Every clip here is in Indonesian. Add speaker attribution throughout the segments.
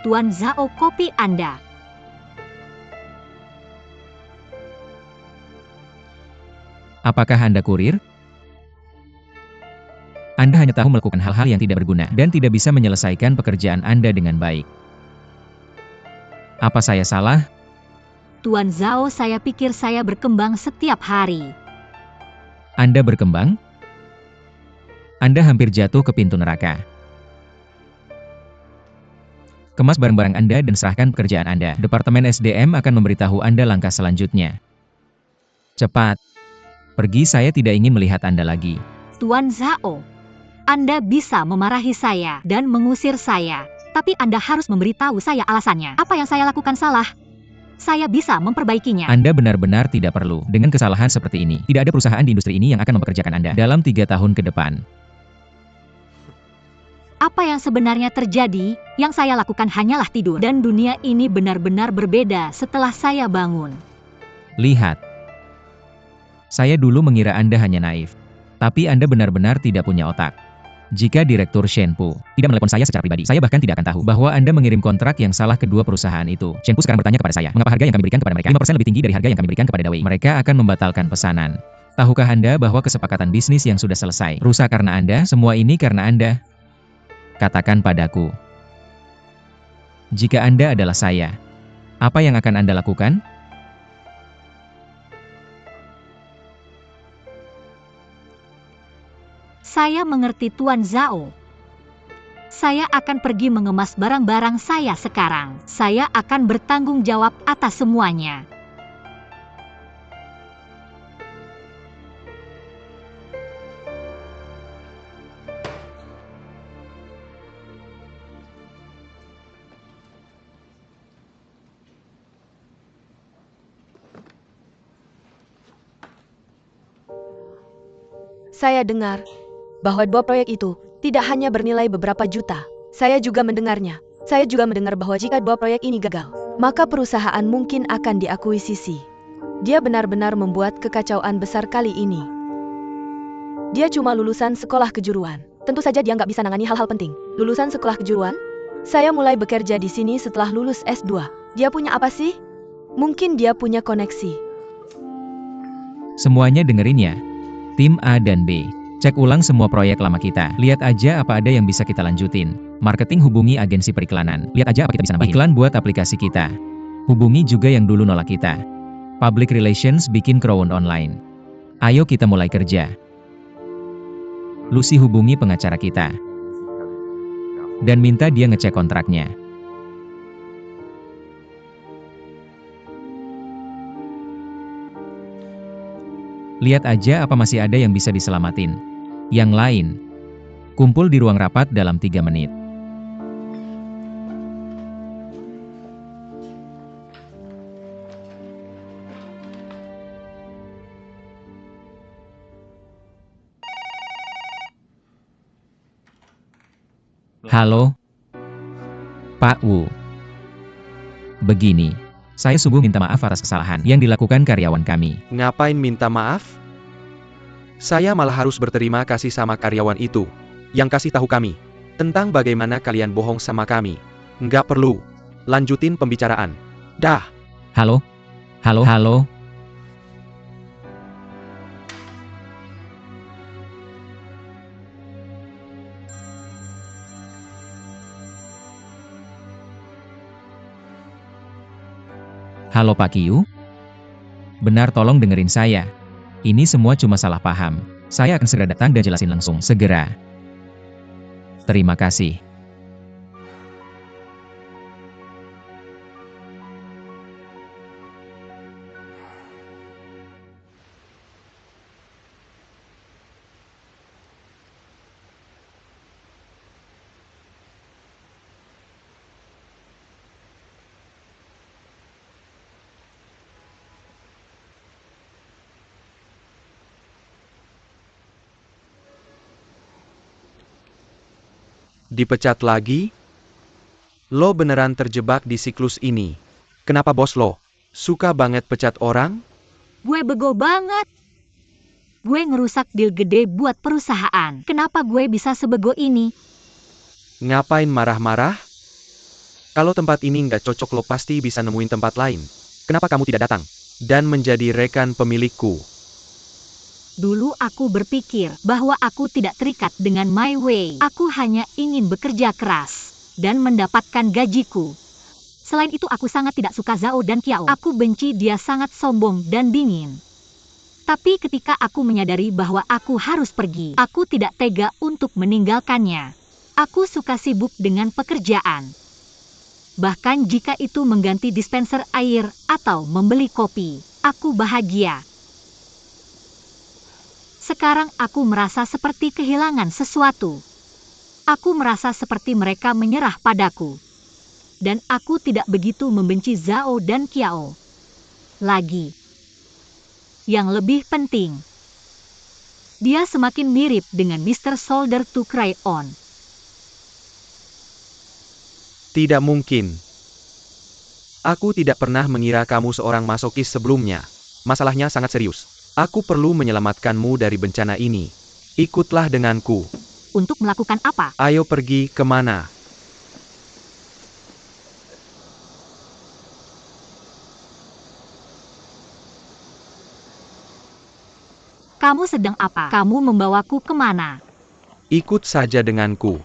Speaker 1: Tuan Zhao, kopi Anda.
Speaker 2: Apakah Anda kurir? Anda hanya tahu melakukan hal-hal yang tidak berguna dan tidak bisa menyelesaikan pekerjaan Anda dengan baik. Apa saya salah?
Speaker 1: Tuan Zhao, saya pikir saya berkembang setiap hari.
Speaker 2: Anda berkembang? Anda hampir jatuh ke pintu neraka. Kemas barang-barang Anda dan serahkan pekerjaan Anda. Departemen SDM akan memberitahu Anda langkah selanjutnya. Cepat. Pergi, saya tidak ingin melihat Anda lagi.
Speaker 1: Tuan Zhao, Anda bisa memarahi saya dan mengusir saya, tapi Anda harus memberitahu saya alasannya. Apa yang saya lakukan salah? Saya bisa memperbaikinya.
Speaker 2: Anda benar-benar tidak perlu. Dengan kesalahan seperti ini, tidak ada perusahaan di industri ini yang akan mempekerjakan Anda dalam 3 tahun ke depan.
Speaker 1: Apa yang sebenarnya terjadi? Yang saya lakukan hanyalah tidur. Dan dunia ini benar-benar berbeda setelah saya bangun.
Speaker 2: Lihat. Saya dulu mengira Anda hanya naif. Tapi Anda benar-benar tidak punya otak. Jika Direktur Shenpu tidak menelepon saya secara pribadi, saya bahkan tidak akan tahu bahwa Anda mengirim kontrak yang salah ke kedua perusahaan itu. Shenpu sekarang bertanya kepada saya, mengapa harga yang kami berikan kepada mereka 5% lebih tinggi dari harga yang kami berikan kepada Dawei. Mereka akan membatalkan pesanan. Tahukah Anda bahwa kesepakatan bisnis yang sudah selesai rusak karena Anda? Semua ini karena Anda. Katakan padaku. Jika Anda adalah saya, apa yang akan Anda lakukan?
Speaker 1: Saya mengerti Tuan Zhao. Saya akan pergi mengemas barang-barang saya sekarang. Saya akan bertanggung jawab atas semuanya.
Speaker 3: Saya dengar bahwa 2 proyek itu tidak hanya bernilai beberapa juta. Saya juga mendengarnya. Saya juga mendengar bahwa jika 2 proyek ini gagal, maka perusahaan mungkin akan diakuisisi. Dia benar-benar membuat kekacauan besar kali ini. Dia cuma lulusan sekolah kejuruan. Tentu saja dia nggak bisa nangani hal-hal penting. Lulusan sekolah kejuruan? Saya mulai bekerja di sini setelah lulus S2. Dia punya apa sih? Mungkin dia punya koneksi.
Speaker 2: Semuanya dengerin ya. Tim A dan B. Cek ulang semua proyek lama kita. Lihat aja apa ada yang bisa kita lanjutin. Marketing, hubungi agensi periklanan. Lihat aja apa kita bisa nambahin. Iklan buat aplikasi kita. Hubungi juga yang dulu nolak kita. Public relations, bikin crowd online. Ayo kita mulai kerja. Lucy hubungi pengacara kita. Dan minta dia ngecek kontraknya. Lihat aja apa masih ada yang bisa diselamatin. Yang lain, kumpul di ruang rapat dalam 3 menit. Halo, Pak Wu. Begini. Saya sungguh minta maaf atas kesalahan yang dilakukan karyawan kami.
Speaker 4: Ngapain minta maaf? Saya malah harus berterima kasih sama karyawan itu, yang kasih tahu kami, tentang bagaimana kalian bohong sama kami. Nggak perlu. Lanjutin pembicaraan. Dah.
Speaker 2: Halo? Halo, halo? Halo Pak Kiyu? Benar, tolong dengerin saya. Ini semua cuma salah paham. Saya akan segera datang dan jelasin langsung. Segera. Terima kasih.
Speaker 4: Dipecat lagi? Lo beneran terjebak di siklus ini. Kenapa bos lo suka banget pecat orang?
Speaker 1: Gue bego banget. Gue ngerusak deal gede buat perusahaan. Kenapa gue bisa sebego ini?
Speaker 4: Ngapain marah-marah? Kalau tempat ini nggak cocok lo pasti bisa nemuin tempat lain. Kenapa kamu tidak datang? Dan menjadi rekan pemilikku.
Speaker 1: Dulu aku berpikir bahwa aku tidak terikat dengan my way. Aku hanya ingin bekerja keras dan mendapatkan gajiku. Selain itu aku sangat tidak suka Zhao dan Qiao. Aku benci dia sangat sombong dan dingin. Tapi ketika aku menyadari bahwa aku harus pergi, aku tidak tega untuk meninggalkannya. Aku suka sibuk dengan pekerjaan. Bahkan jika itu mengganti dispenser air atau membeli kopi, aku bahagia. Sekarang aku merasa seperti kehilangan sesuatu. Aku merasa seperti mereka menyerah padaku. Dan aku tidak begitu membenci Zhao dan Qiao lagi. Yang lebih penting, dia semakin mirip dengan Mr. Solder to Cry On.
Speaker 4: Tidak mungkin. Aku tidak pernah mengira kamu seorang masokis sebelumnya. Masalahnya sangat serius. Aku perlu menyelamatkanmu dari bencana ini. Ikutlah denganku.
Speaker 1: Untuk melakukan apa?
Speaker 4: Ayo pergi kemana?
Speaker 1: Kamu sedang apa? Kamu membawaku kemana?
Speaker 4: Ikut saja denganku.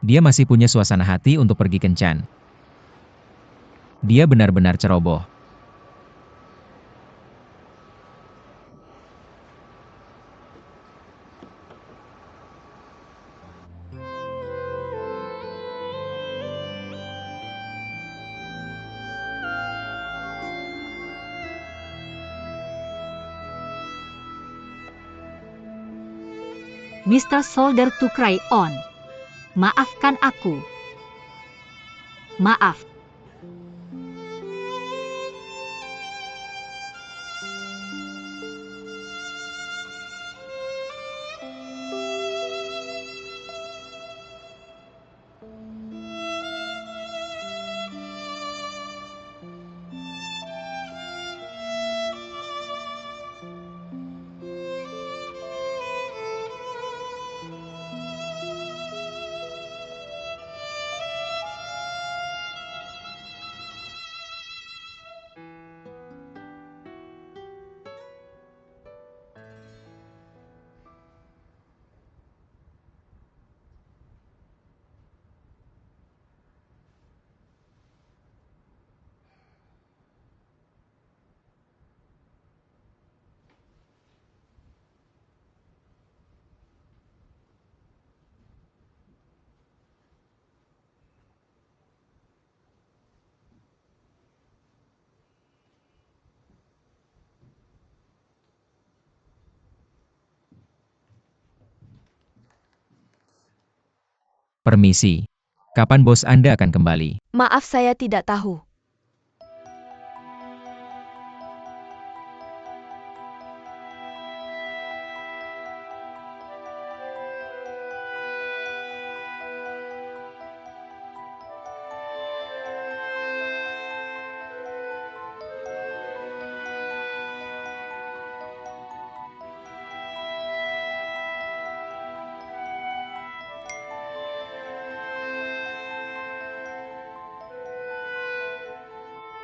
Speaker 2: Dia masih punya suasana hati untuk pergi kencan. Dia benar-benar ceroboh.
Speaker 1: Mr. Solder to Cry On. Maafkan aku. Maaf.
Speaker 2: Permisi. Kapan bos Anda akan kembali?
Speaker 3: Maaf saya tidak tahu.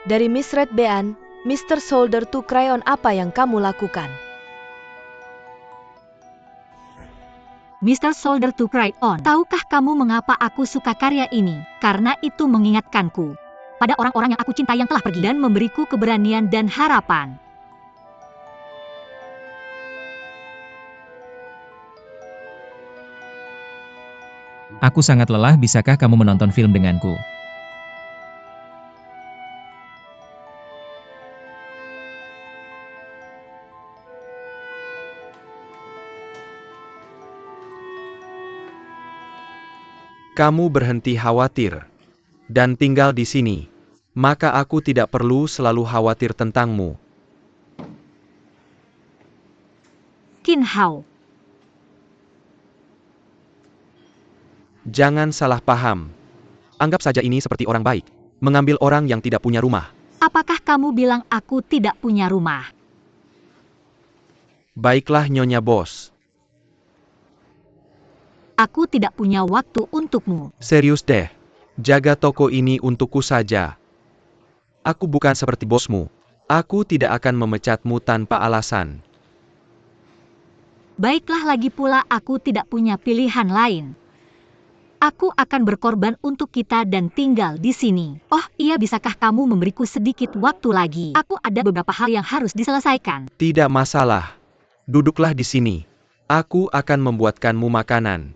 Speaker 3: Dari Miss Red Bean, Mr. Solder to Cry On, apa yang kamu lakukan?
Speaker 1: Mr. Solder to Cry On. Tahukah kamu mengapa aku suka karya ini? Karena itu mengingatkanku pada orang-orang yang aku cintai yang telah pergi dan memberiku keberanian dan harapan.
Speaker 2: Aku sangat lelah, bisakah kamu menonton film denganku?
Speaker 4: Kamu berhenti khawatir dan tinggal di sini. Maka aku tidak perlu selalu khawatir tentangmu.
Speaker 1: Qin Hao.
Speaker 4: Jangan salah paham. Anggap saja ini seperti orang baik. Mengambil orang yang tidak punya rumah.
Speaker 1: Apakah kamu bilang aku tidak punya rumah?
Speaker 4: Baiklah Nyonya Bos.
Speaker 1: Aku tidak punya waktu untukmu.
Speaker 4: Serius deh. Jaga toko ini untukku saja. Aku bukan seperti bosmu. Aku tidak akan memecatmu tanpa alasan.
Speaker 1: Baiklah, lagi pula aku tidak punya pilihan lain. Aku akan berkorban untuk kita dan tinggal di sini. Oh iya, bisakah kamu memberiku sedikit waktu lagi? Aku ada beberapa hal yang harus diselesaikan.
Speaker 4: Tidak masalah. Duduklah di sini. Aku akan membuatkanmu makanan.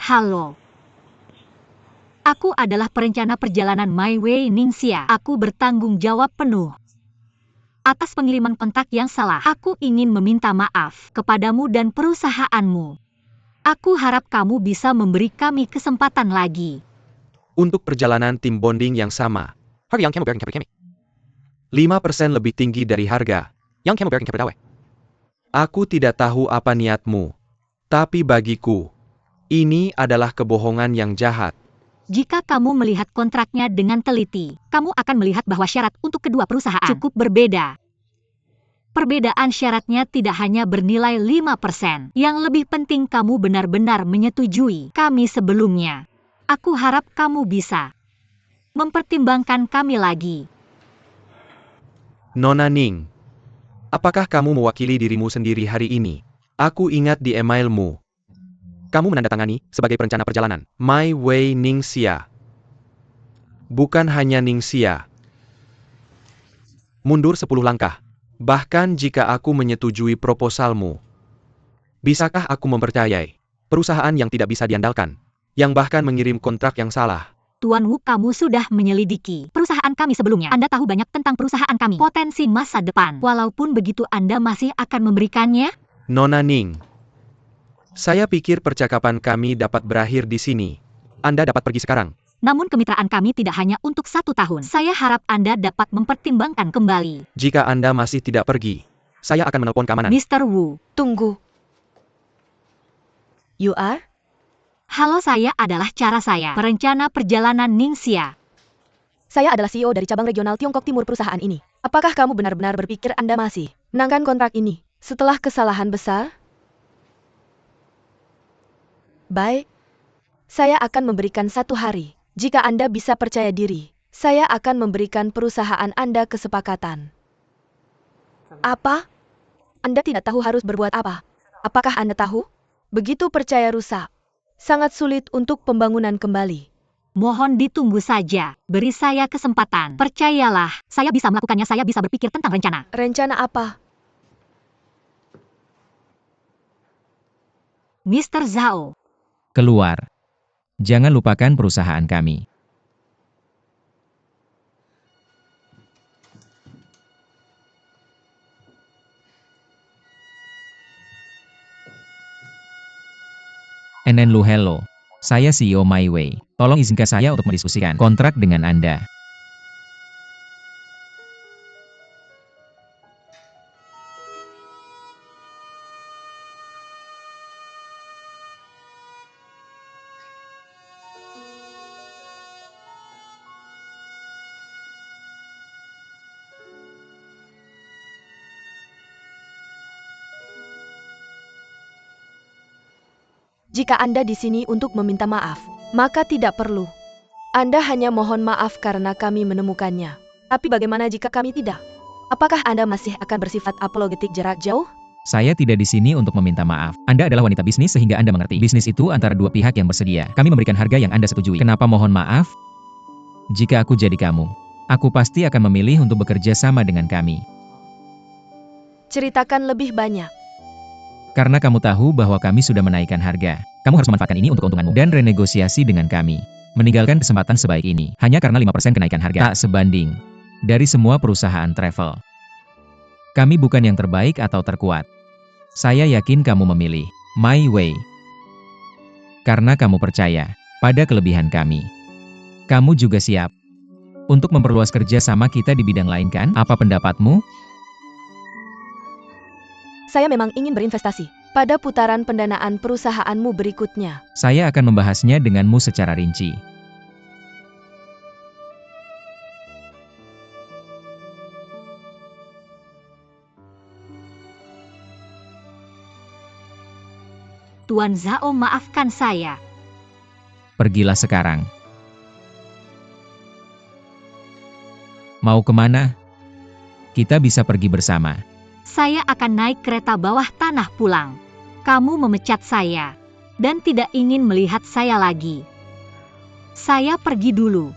Speaker 1: Halo. Aku adalah perencana perjalanan My Way Ningxia. Aku bertanggung jawab penuh atas pengiriman kontak yang salah. Aku ingin meminta maaf kepadamu dan perusahaanmu. Aku harap kamu bisa memberi kami kesempatan lagi.
Speaker 4: Untuk perjalanan tim bonding yang sama. Harga yang kamu bayarkan kepada kami 5% lebih tinggi dari harga yang kamu bayarkan kepada Dawe. Aku tidak tahu apa niatmu. Tapi bagiku, ini adalah kebohongan yang jahat.
Speaker 1: Jika kamu melihat kontraknya dengan teliti, kamu akan melihat bahwa syarat untuk kedua perusahaan cukup berbeda. Perbedaan syaratnya tidak hanya bernilai 5%. Yang lebih penting, kamu benar-benar menyetujui kami sebelumnya. Aku harap kamu bisa mempertimbangkan kami lagi.
Speaker 4: Nona Ning, apakah kamu mewakili dirimu sendiri hari ini? Aku ingat di emailmu. Kamu menandatangani sebagai perencana perjalanan My Way Ningxia. Bukan hanya Ningxia. Mundur 10 langkah. Bahkan jika aku menyetujui proposalmu. Bisakah aku mempercayai perusahaan yang tidak bisa diandalkan, yang bahkan mengirim kontrak yang salah?
Speaker 1: Tuan Wu, kamu sudah menyelidiki perusahaan kami sebelumnya. Anda tahu banyak tentang perusahaan kami, potensi masa depan. Walaupun begitu, Anda masih akan memberikannya?
Speaker 4: Nona Ning, saya pikir percakapan kami dapat berakhir di sini. Anda dapat pergi sekarang.
Speaker 1: Namun kemitraan kami tidak hanya untuk 1 tahun. Saya harap Anda dapat mempertimbangkan kembali.
Speaker 4: Jika Anda masih tidak pergi, saya akan menelpon keamanan.
Speaker 1: Mr. Wu.
Speaker 3: Tunggu. You are?
Speaker 1: Halo, saya adalah cara saya, perencana perjalanan Ningxia.
Speaker 3: Saya adalah CEO dari cabang regional Tiongkok Timur perusahaan ini. Apakah kamu benar-benar berpikir Anda masih menangkan kontrak ini setelah kesalahan besar? Baik. Saya akan memberikan 1 hari. Jika Anda bisa percaya diri, saya akan memberikan perusahaan Anda kesepakatan. Apa? Anda tidak tahu harus berbuat apa? Apakah Anda tahu? Begitu percaya rusak. Sangat sulit untuk pembangunan kembali.
Speaker 1: Mohon ditunggu saja. Beri saya kesempatan. Percayalah, saya bisa melakukannya. Saya bisa berpikir tentang rencana.
Speaker 3: Rencana apa?
Speaker 1: Mr. Zhao.
Speaker 2: Keluar. Jangan lupakan perusahaan kami. Enenlu, hello. Saya CEO My Way. Tolong izinkan saya untuk mendiskusikan kontrak dengan Anda.
Speaker 3: Jika Anda di sini untuk meminta maaf, maka tidak perlu. Anda hanya mohon maaf karena kami menemukannya. Tapi bagaimana jika kami tidak? Apakah Anda masih akan bersifat apologetik jarak jauh?
Speaker 2: Saya tidak di sini untuk meminta maaf. Anda adalah wanita bisnis sehingga Anda mengerti. Bisnis itu antara dua pihak yang bersedia. Kami memberikan harga yang Anda setujui. Kenapa mohon maaf? Jika aku jadi kamu, aku pasti akan memilih untuk bekerja sama dengan kami.
Speaker 3: Ceritakan lebih banyak.
Speaker 2: Karena kamu tahu bahwa kami sudah menaikkan harga. Kamu harus memanfaatkan ini untuk keuntunganmu dan renegosiasi dengan kami. Meninggalkan kesempatan sebaik ini hanya karena 5% kenaikan harga tak sebanding dari semua perusahaan travel. Kami bukan yang terbaik atau terkuat. Saya yakin kamu memilih My Way karena kamu percaya pada kelebihan kami. Kamu juga siap untuk memperluas kerja sama kita di bidang lain, kan? Apa pendapatmu?
Speaker 3: Saya memang ingin berinvestasi. pada putaran pendanaan perusahaanmu berikutnya.
Speaker 2: Saya akan membahasnya denganmu secara rinci.
Speaker 1: Tuan Zhao, maafkan saya.
Speaker 2: Pergilah sekarang. Mau kemana? Kita bisa pergi bersama.
Speaker 1: Saya akan naik kereta bawah tanah pulang. Kamu memecat saya dan tidak ingin melihat saya lagi. Saya pergi dulu.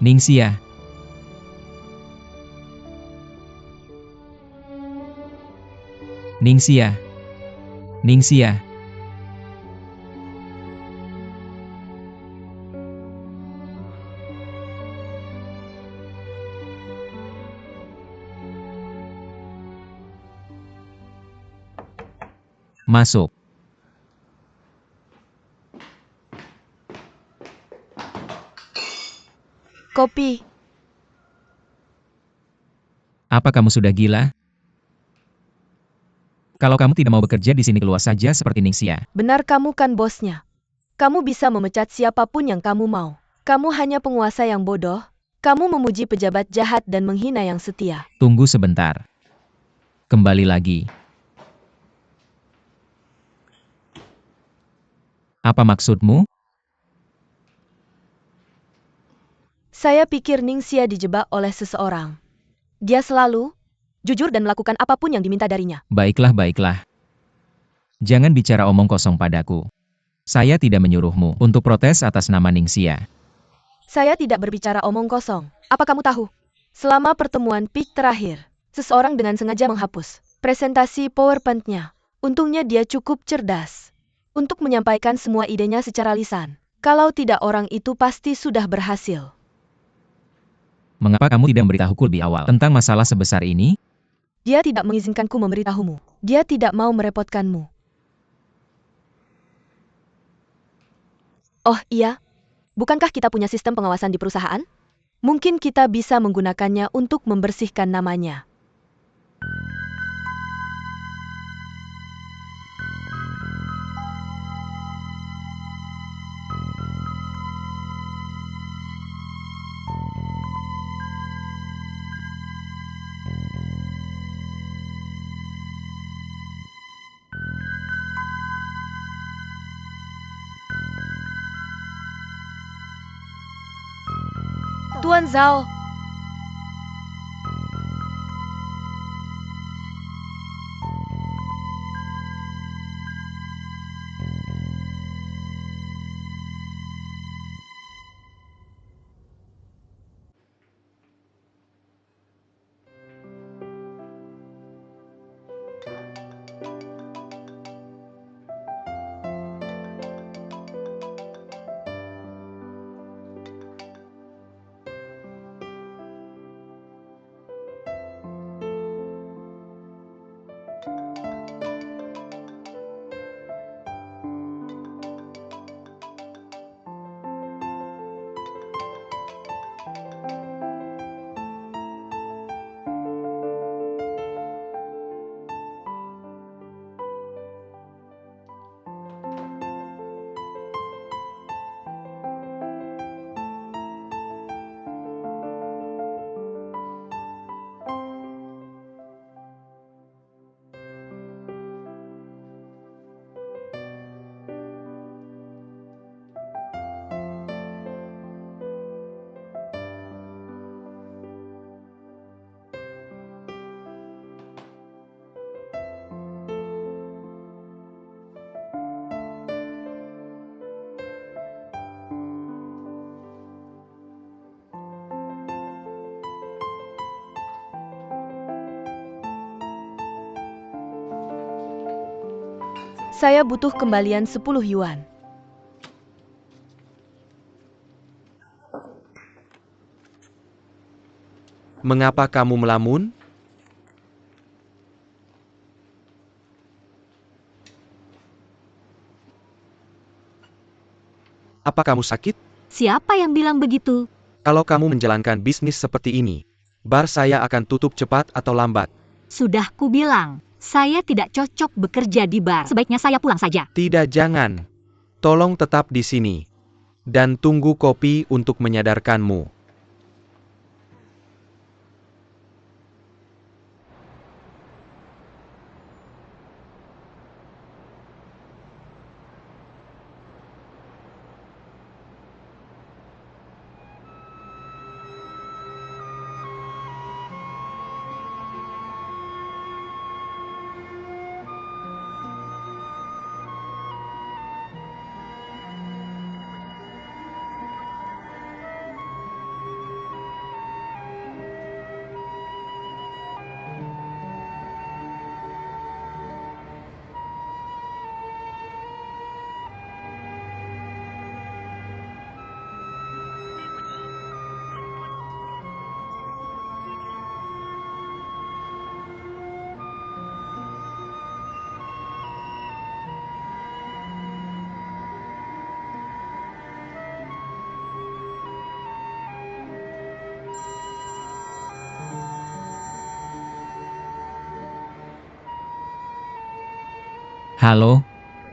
Speaker 2: Ningxia. Ningxia. Ningxia. Masuk.
Speaker 3: Kopi.
Speaker 2: Apa kamu sudah gila? Kalau kamu tidak mau bekerja di sini, keluar saja seperti Ningxia.
Speaker 3: Benar, kamu kan bosnya. Kamu bisa memecat siapapun yang kamu mau. Kamu hanya penguasa yang bodoh. Kamu memuji pejabat jahat dan menghina yang setia.
Speaker 2: Tunggu sebentar. Kembali lagi. Apa maksudmu?
Speaker 3: Saya pikir Ningxia dijebak oleh seseorang. Dia selalu jujur dan melakukan apapun yang diminta darinya.
Speaker 2: Baiklah, baiklah. Jangan bicara omong kosong padaku. Saya tidak menyuruhmu untuk protes atas nama Ningxia.
Speaker 3: Saya tidak berbicara omong kosong. Apa kamu tahu? Selama pertemuan peak terakhir, seseorang dengan sengaja menghapus presentasi PowerPoint-nya. Untungnya dia cukup cerdas untuk menyampaikan semua idenya secara lisan. Kalau tidak, orang itu pasti sudah berhasil.
Speaker 2: Mengapa kamu tidak memberitahuku lebih awal tentang masalah sebesar ini?
Speaker 3: Dia tidak mengizinkanku memberitahumu. Dia tidak mau merepotkanmu. Oh iya, bukankah kita punya sistem pengawasan di perusahaan? Mungkin kita bisa menggunakannya untuk membersihkan namanya. Tuan Zhao. Saya butuh kembalian 10 yuan.
Speaker 4: Mengapa kamu melamun? Apa kamu sakit?
Speaker 1: Siapa yang bilang begitu?
Speaker 4: Kalau kamu menjalankan bisnis seperti ini, bar saya akan tutup cepat atau lambat.
Speaker 1: Sudah kubilang, saya tidak cocok bekerja di bar. Sebaiknya saya pulang saja.
Speaker 4: Tidak, jangan. Tolong tetap di sini. Dan tunggu kopi untuk menyadarkanmu.
Speaker 2: Halo,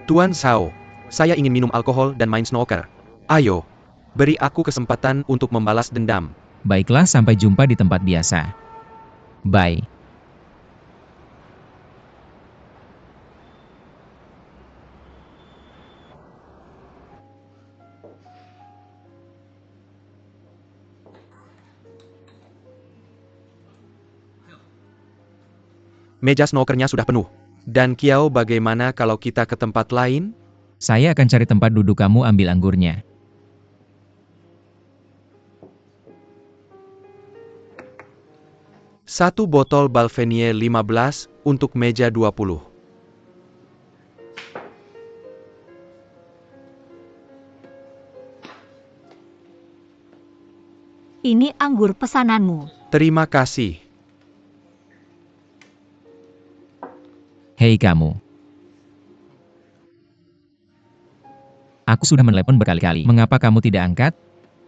Speaker 4: Tuan Sao, saya ingin minum alkohol dan main snooker. Ayo, beri aku kesempatan untuk membalas dendam.
Speaker 2: baiklah sampai jumpa di tempat biasa. Bye.
Speaker 4: Meja snookernya sudah penuh. Dan Kiao, bagaimana kalau kita ke tempat lain?
Speaker 2: Saya akan cari tempat duduk, kamu ambil anggurnya.
Speaker 4: Satu botol Balvenie 15 untuk meja 20.
Speaker 1: Ini anggur pesananmu.
Speaker 4: Terima kasih.
Speaker 2: Hei kamu. Aku sudah menelepon berkali-kali. Mengapa kamu tidak angkat?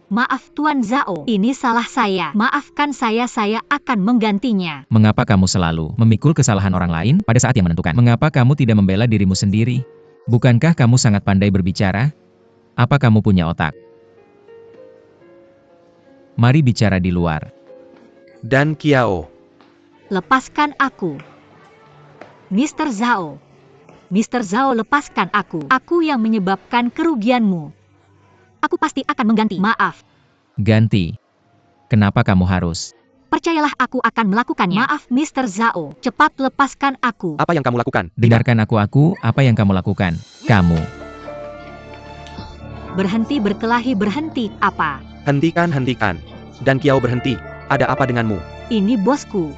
Speaker 1: Maaf Tuan Zhao, ini salah saya. Maafkan saya akan menggantinya.
Speaker 2: Mengapa kamu selalu memikul kesalahan orang lain pada saat yang menentukan? Mengapa kamu tidak membela dirimu sendiri? Bukankah kamu sangat pandai berbicara? Apa kamu punya otak? Mari bicara di luar.
Speaker 4: Dan Kiao.
Speaker 1: Lepaskan aku. Mr. Zhao. Mr. Zhao, lepaskan aku. Aku yang menyebabkan kerugianmu. Aku pasti akan mengganti. Maaf.
Speaker 2: Ganti. Kenapa kamu harus?
Speaker 1: Percayalah aku akan melakukannya. Maaf Mr. Zhao. Cepat lepaskan aku.
Speaker 4: Apa yang kamu lakukan?
Speaker 2: Dengarkan aku, apa yang kamu lakukan? Kamu.
Speaker 1: Berhenti berkelahi, berhenti. Apa?
Speaker 4: Hentikan. Dan Kiao, berhenti. Ada apa denganmu?
Speaker 1: Ini bosku.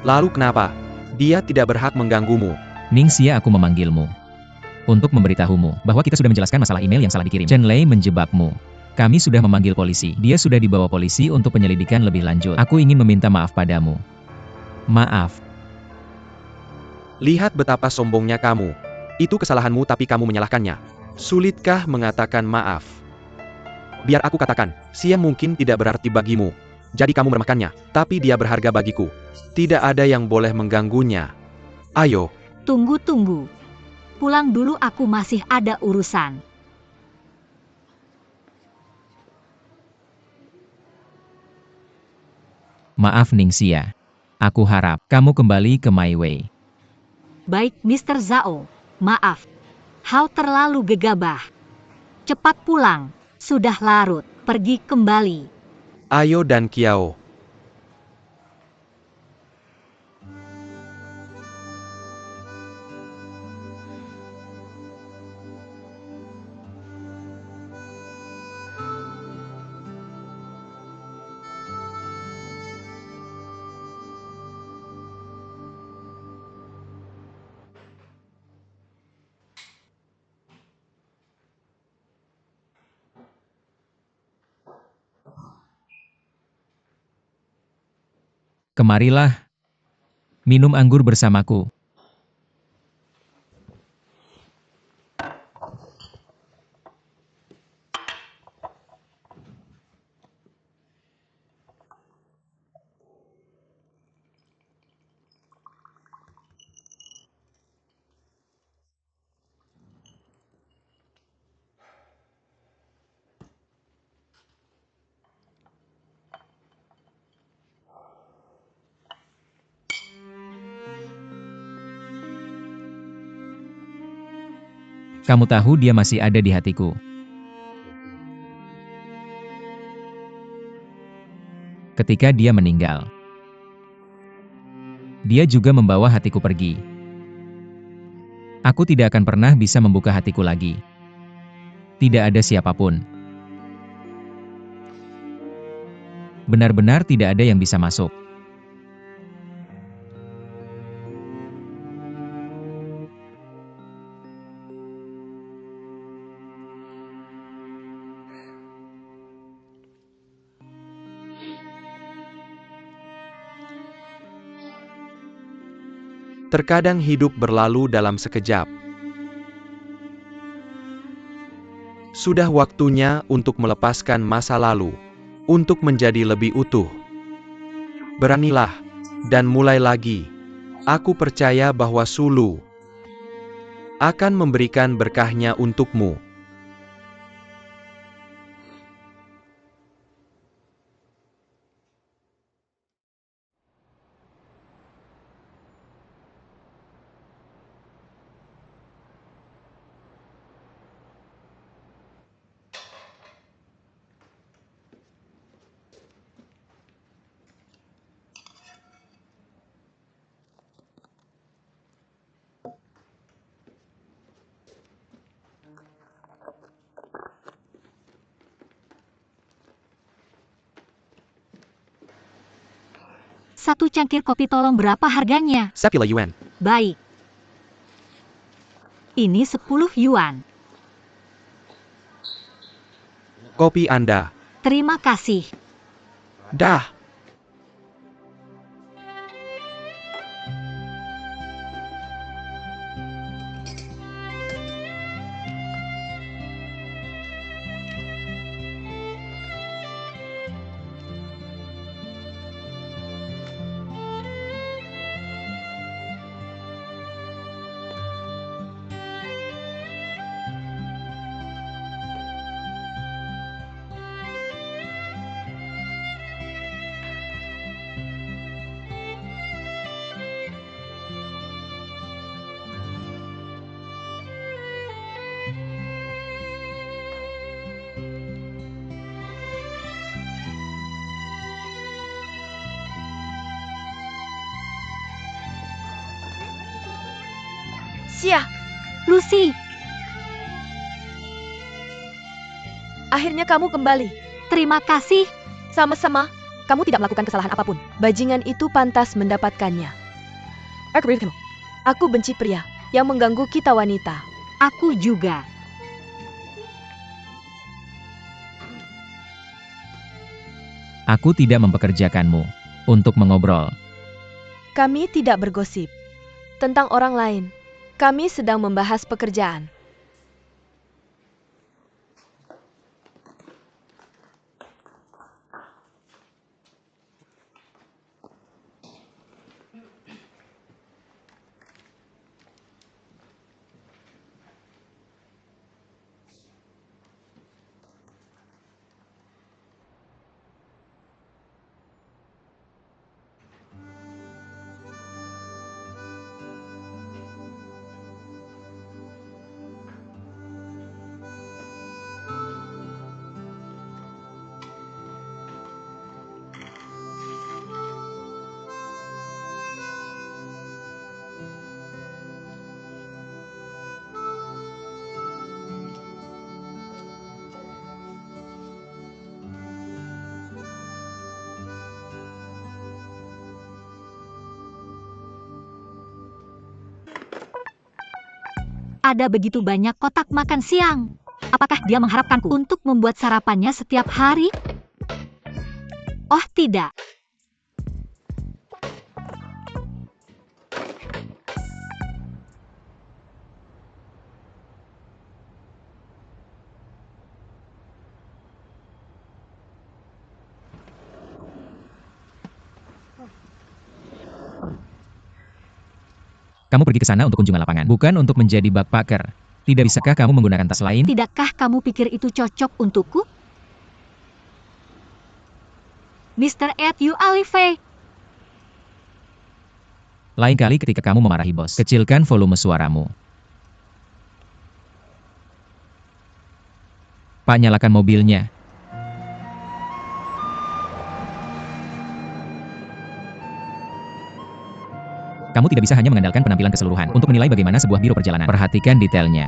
Speaker 4: Lalu kenapa? Dia tidak berhak mengganggumu.
Speaker 2: Ningxia, aku memanggilmu untuk memberitahumu bahwa kita sudah menjelaskan masalah email yang salah dikirim. Chen Lei menjebakmu. Kami sudah memanggil polisi. Dia sudah dibawa polisi untuk penyelidikan lebih lanjut. Aku ingin meminta maaf padamu. Maaf.
Speaker 4: Lihat betapa sombongnya kamu. Itu kesalahanmu tapi kamu menyalahkannya. Sulitkah mengatakan maaf? Biar aku katakan, Xia mungkin tidak berarti bagimu. Jadi kamu meremehkannya, tapi dia berharga bagiku. Tidak ada yang boleh mengganggunya. Ayo.
Speaker 1: Tunggu. Pulang dulu, aku masih ada urusan.
Speaker 2: Maaf Ningxia. Aku harap kamu kembali ke My Way.
Speaker 1: Baik Mr. Zhao. Maaf. Hao terlalu gegabah. Cepat pulang. Sudah larut. Pergi kembali.
Speaker 4: Ayo dan Kiao.
Speaker 2: Kemarilah, minum anggur bersamaku. Kamu tahu dia masih ada di hatiku. Ketika dia meninggal, dia juga membawa hatiku pergi. Aku tidak akan pernah bisa membuka hatiku lagi. Tidak ada siapapun. Benar-benar tidak ada yang bisa masuk.
Speaker 4: Terkadang hidup berlalu dalam sekejap. Sudah waktunya untuk melepaskan masa lalu, untuk menjadi lebih utuh. Beranilah, dan mulai lagi. Aku percaya bahwa Sulu akan memberikan berkahnya untukmu.
Speaker 1: Satu cangkir kopi tolong berapa harganya?
Speaker 4: 10 yuan.
Speaker 1: Baik. Ini 10 yuan.
Speaker 4: Kopi Anda.
Speaker 1: Terima kasih.
Speaker 4: Dah.
Speaker 3: Sia,
Speaker 1: Lucy,
Speaker 3: akhirnya kamu kembali.
Speaker 1: terima kasih.
Speaker 3: Sama-sama, kamu tidak melakukan kesalahan apapun. Bajingan itu pantas mendapatkannya. Aku benci pria yang mengganggu kita wanita.
Speaker 1: Aku juga.
Speaker 2: Aku tidak mempekerjakanmu untuk mengobrol.
Speaker 3: Kami tidak bergosip tentang orang lain. Kami sedang membahas pekerjaan.
Speaker 1: Ada begitu banyak kotak makan siang. Apakah dia mengharapkanku untuk membuat sarapannya setiap hari? Oh tidak.
Speaker 2: Kamu pergi ke sana untuk kunjungan lapangan, bukan untuk menjadi backpacker. Tidak bisakah kamu menggunakan tas lain?
Speaker 1: Tidakkah kamu pikir itu cocok untukku? Mr. Yu Alive.
Speaker 2: Lain kali ketika kamu memarahi bos, kecilkan volume suaramu. Pak, nyalakan mobilnya. Kamu tidak bisa hanya mengandalkan penampilan keseluruhan untuk menilai bagaimana sebuah biro perjalanan. Perhatikan detailnya.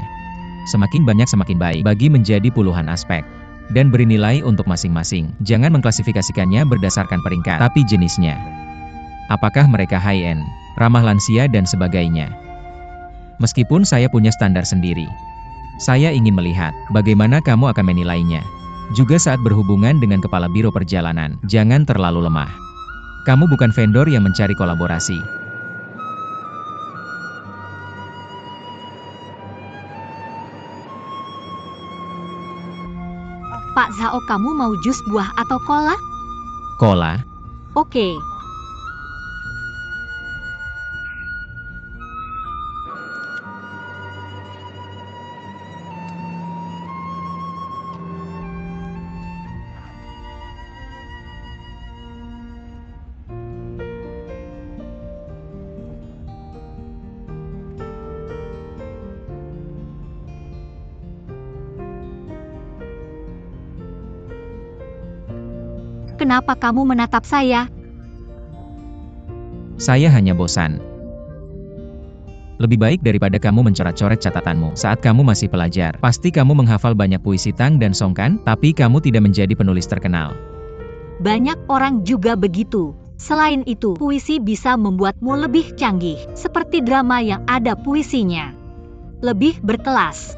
Speaker 2: Semakin banyak semakin baik bagi menjadi puluhan aspek. Dan beri nilai untuk masing-masing. Jangan mengklasifikasikannya berdasarkan peringkat, tapi jenisnya. Apakah mereka high-end, ramah lansia dan sebagainya. Meskipun saya punya standar sendiri. Saya ingin melihat bagaimana kamu akan menilainya. Juga saat berhubungan dengan kepala biro perjalanan, jangan terlalu lemah. Kamu bukan vendor yang mencari kolaborasi.
Speaker 1: Pak Zhao, kamu mau jus buah atau cola?
Speaker 2: Cola?
Speaker 1: Oke. Kenapa kamu menatap saya?
Speaker 2: Saya hanya bosan. Lebih baik daripada kamu mencoret-coret catatanmu saat kamu masih pelajar. Pasti kamu menghafal banyak puisi Tang dan Song kan? Tapi kamu tidak menjadi penulis terkenal.
Speaker 1: Banyak orang juga begitu. Selain itu, puisi bisa membuatmu lebih canggih, seperti drama yang ada puisinya. Lebih berkelas.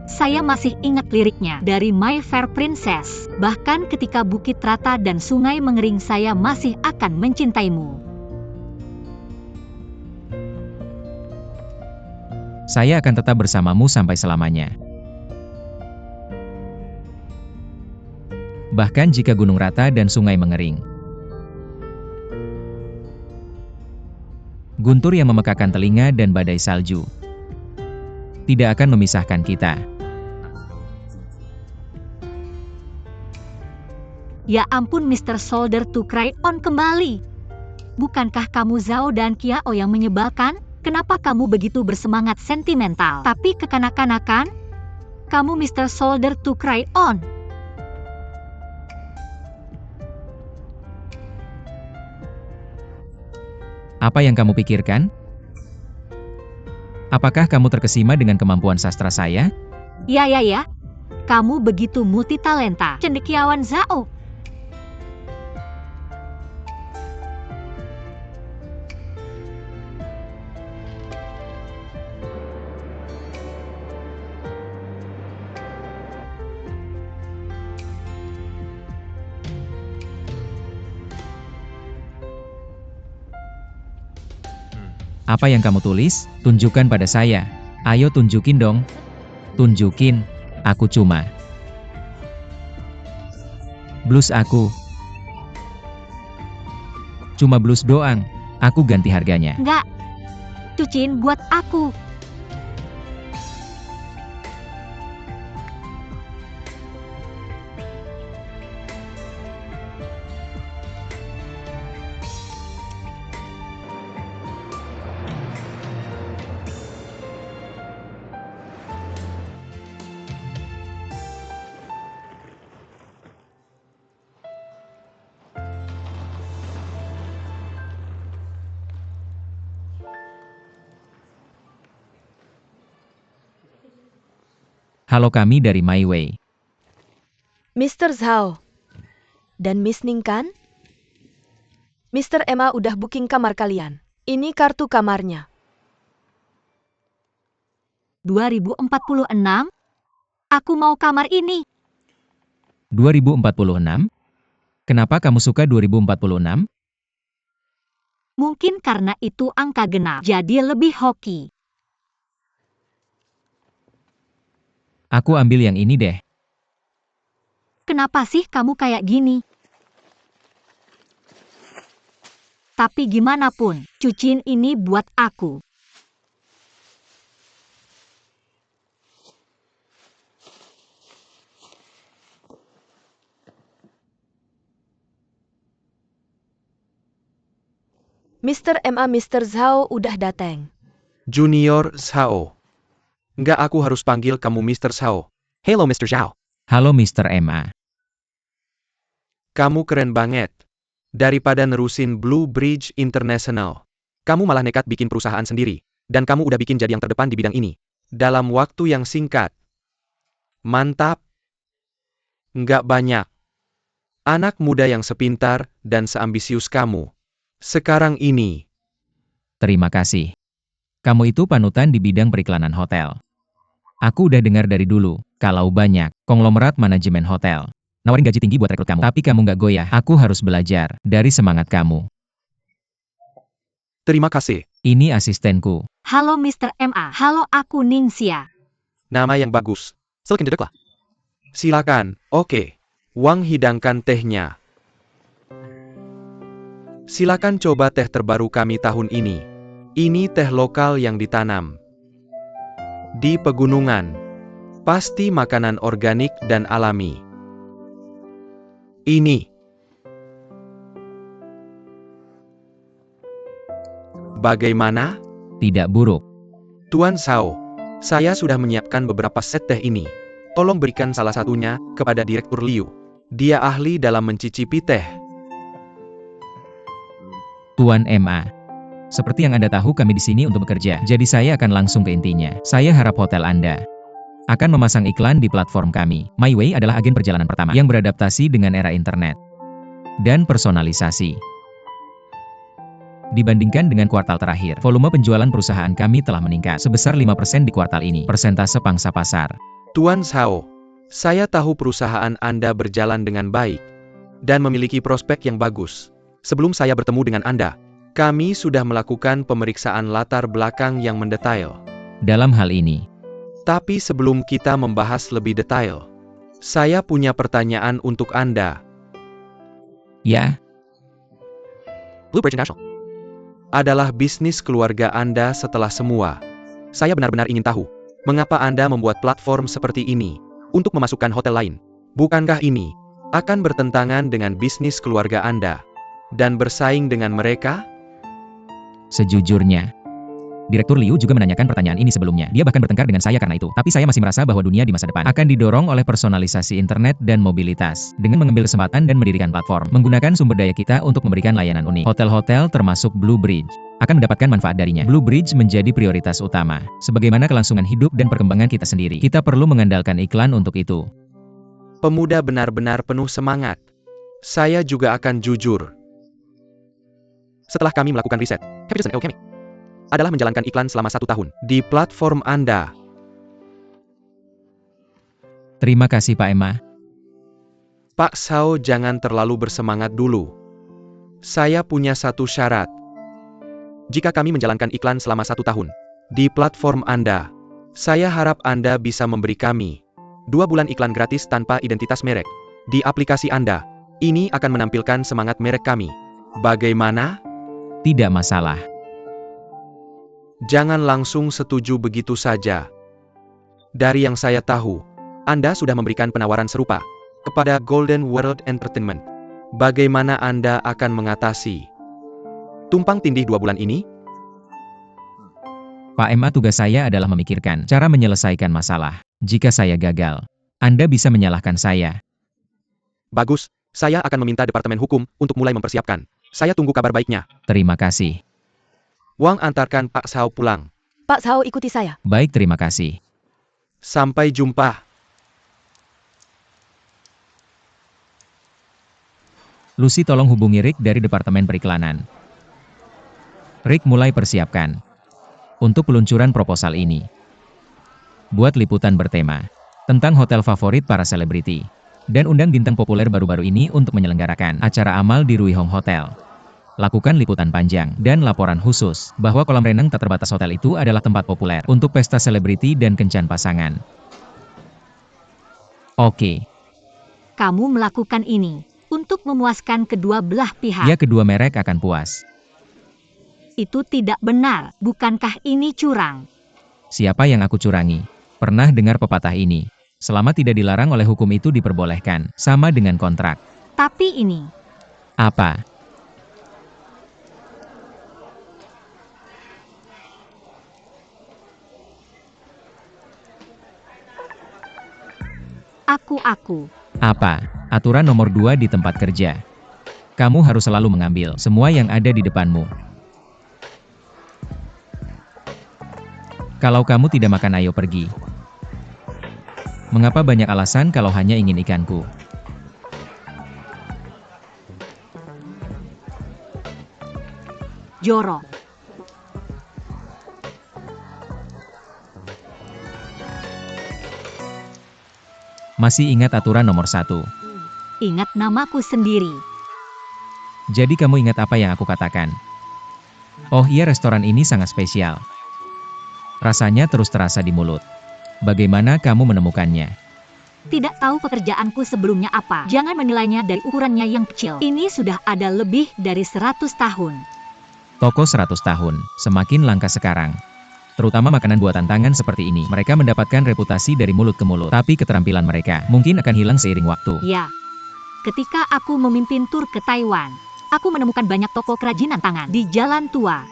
Speaker 1: Saya masih ingat liriknya dari My Fair Princess. Bahkan ketika bukit rata dan sungai mengering, saya masih akan mencintaimu.
Speaker 2: Saya akan tetap bersamamu sampai selamanya. Bahkan jika gunung rata dan sungai mengering. Guntur yang memekakan telinga dan badai salju tidak akan memisahkan kita.
Speaker 1: Ya ampun, Mr. Soldier to Cry On kembali. Bukankah kamu Zhao dan Kiao yang menyebalkan? Kenapa kamu begitu bersemangat sentimental, tapi kekanak-kanakan? Kamu Mr. Soldier to Cry On.
Speaker 2: Apa yang kamu pikirkan? Apakah kamu terkesima dengan kemampuan sastra saya?
Speaker 1: Ya. Kamu begitu multitalenta, cendekiawan Zhao.
Speaker 2: Apa yang kamu tulis? Tunjukkan pada saya. Ayo tunjukin dong. Tunjukin. Aku cuma blues aku. Cuma blues doang. Aku ganti harganya.
Speaker 1: Enggak. Cuciin buat aku.
Speaker 2: Halo, kami dari My Way.
Speaker 3: Mr. Zhao. Dan Miss Ning kan? Mr. Emma udah booking kamar kalian. Ini kartu kamarnya.
Speaker 1: 2046? Aku mau kamar ini.
Speaker 2: 2046? Kenapa kamu suka 2046?
Speaker 1: Mungkin karena itu angka genap, jadi lebih hoki.
Speaker 2: Aku ambil yang ini deh.
Speaker 1: Kenapa sih kamu kayak gini? Tapi gimana pun, cuciin ini buat aku.
Speaker 3: Mr. Mr. Zhao udah datang.
Speaker 4: Junior Zhao. Nggak, aku harus panggil kamu Mr. Zhao.
Speaker 5: Hello Mr. Zhao.
Speaker 2: Halo Mr. MA.
Speaker 4: Kamu keren banget. Daripada nerusin Blue Bridge International, kamu malah nekat bikin perusahaan sendiri. Dan kamu udah bikin jadi yang terdepan di bidang ini. Dalam waktu yang singkat. Mantap. Nggak banyak anak muda yang sepintar dan seambisius kamu sekarang ini.
Speaker 2: Terima kasih. Kamu itu panutan di bidang periklanan hotel. Aku udah dengar dari dulu, kalau banyak konglomerat manajemen hotel nawarin gaji tinggi buat rekrut kamu. Tapi kamu nggak goyah. Aku harus belajar dari semangat kamu.
Speaker 4: Terima kasih.
Speaker 2: Ini asistenku.
Speaker 1: Halo Mr. MA. Halo, aku Ningxia.
Speaker 4: Nama yang bagus.
Speaker 5: Silakan duduk lah.
Speaker 4: Silakan. Oke. Wang hidangkan tehnya. Silakan coba teh terbaru kami tahun ini. Ini teh lokal yang ditanam di pegunungan. Pasti makanan organik dan alami. Ini. Bagaimana?
Speaker 2: Tidak buruk.
Speaker 4: Tuan Zhao, saya sudah menyiapkan beberapa set teh ini. Tolong berikan salah satunya kepada Direktur Liu. Dia ahli dalam mencicipi teh.
Speaker 2: Tuan MA. Seperti yang Anda tahu, kami di sini untuk bekerja. Jadi saya akan langsung ke intinya. Saya harap hotel Anda akan memasang iklan di platform kami. MyWay adalah agen perjalanan pertama yang beradaptasi dengan era internet dan personalisasi. Dibandingkan dengan kuartal terakhir, volume penjualan perusahaan kami telah meningkat sebesar 5% di kuartal ini, persentase pangsa pasar.
Speaker 4: Tuan Zhao, saya tahu perusahaan Anda berjalan dengan baik dan memiliki prospek yang bagus. Sebelum saya bertemu dengan Anda, kami sudah melakukan pemeriksaan latar belakang yang mendetail.
Speaker 2: Dalam hal ini,
Speaker 4: Tapi sebelum kita membahas lebih detail, saya punya pertanyaan untuk Anda.
Speaker 2: ya,
Speaker 5: Blue Bridge International.
Speaker 4: Adalah bisnis keluarga Anda setelah semua. Saya benar-benar ingin tahu, mengapa Anda membuat platform seperti ini untuk memasukkan hotel lain? Bukankah ini akan bertentangan dengan bisnis keluarga Anda dan bersaing dengan mereka?
Speaker 2: sejujurnya, Direktur Liu juga menanyakan pertanyaan ini sebelumnya. Dia bahkan bertengkar dengan saya karena itu. Tapi saya masih merasa bahwa dunia di masa depan akan didorong oleh personalisasi internet dan mobilitas. Dengan mengambil kesempatan dan mendirikan platform, menggunakan sumber daya kita untuk memberikan layanan unik. Hotel-hotel termasuk Blue Bridge akan mendapatkan manfaat darinya. Blue Bridge menjadi prioritas utama. Sebagaimana kelangsungan hidup dan perkembangan kita sendiri, kita perlu mengandalkan iklan untuk itu.
Speaker 4: Pemuda benar-benar penuh semangat. Saya juga akan jujur.
Speaker 5: Setelah kami melakukan riset, Happy Alchemy adalah menjalankan iklan selama 1 tahun.
Speaker 4: Di platform Anda.
Speaker 2: Terima kasih Pak Emma.
Speaker 4: Pak Zhao, jangan terlalu bersemangat dulu. Saya punya satu syarat.
Speaker 5: Jika kami menjalankan iklan selama 1 tahun,
Speaker 4: Di platform Anda, saya harap Anda bisa memberi kami
Speaker 5: 2 bulan iklan gratis tanpa identitas merek.
Speaker 4: di aplikasi Anda. Ini akan menampilkan semangat merek kami. Bagaimana?
Speaker 2: Tidak masalah.
Speaker 4: Jangan langsung setuju begitu saja. Dari yang saya tahu,
Speaker 5: Anda sudah memberikan penawaran serupa
Speaker 4: kepada Golden World Entertainment. Bagaimana Anda akan mengatasi
Speaker 5: tumpang tindih 2 bulan ini.
Speaker 2: Pak Emma, tugas saya adalah memikirkan cara menyelesaikan masalah. Jika saya gagal, Anda bisa menyalahkan saya.
Speaker 5: Bagus, saya akan meminta Departemen Hukum untuk mulai mempersiapkan. Saya tunggu kabar baiknya.
Speaker 2: Terima kasih.
Speaker 4: Wang, antarkan Pak Zhao pulang.
Speaker 3: Pak Zhao, ikuti saya.
Speaker 2: Baik, terima kasih.
Speaker 4: Sampai jumpa.
Speaker 2: Lucy, tolong hubungi Rick dari Departemen Periklanan. Rick, mulai persiapkan untuk peluncuran proposal ini. Buat liputan bertema tentang hotel favorit para selebriti. Dan undang bintang populer baru-baru ini untuk menyelenggarakan acara amal di Ruihong Hotel. Lakukan liputan panjang dan laporan khusus bahwa kolam renang tak terbatas hotel itu adalah tempat populer untuk pesta selebriti dan kencan pasangan. Oke.
Speaker 1: Kamu melakukan ini untuk memuaskan kedua belah pihak.
Speaker 2: Ya, kedua merek akan puas.
Speaker 1: Itu tidak benar, bukankah ini curang?
Speaker 2: Siapa yang aku curangi? Pernah dengar pepatah ini? Selama tidak dilarang oleh hukum itu diperbolehkan, sama dengan kontrak.
Speaker 1: Tapi ini,
Speaker 2: Apa?
Speaker 1: Aku.
Speaker 2: Apa? Aturan nomor 2 di tempat kerja. Kamu harus selalu mengambil semua yang ada di depanmu. Kalau kamu tidak makan, ayo pergi. Mengapa banyak alasan kalau hanya ingin ikanku?
Speaker 1: Jorok.
Speaker 2: Masih ingat aturan nomor 1?
Speaker 1: Ingat namaku sendiri.
Speaker 2: Jadi kamu ingat apa yang aku katakan? Oh iya, restoran ini sangat spesial. Rasanya terus terasa di mulut. Bagaimana kamu menemukannya?
Speaker 1: Tidak tahu pekerjaanku sebelumnya apa. Jangan menilainya dari ukurannya yang kecil. Ini sudah ada lebih dari 100 tahun.
Speaker 2: Toko 100 tahun, semakin langka sekarang. Terutama makanan buatan tangan seperti ini. Mereka mendapatkan reputasi dari mulut ke mulut. Tapi keterampilan mereka mungkin akan hilang seiring waktu.
Speaker 1: Ya. Ketika aku memimpin tur ke Taiwan, aku menemukan banyak toko kerajinan tangan di Jalan Tua.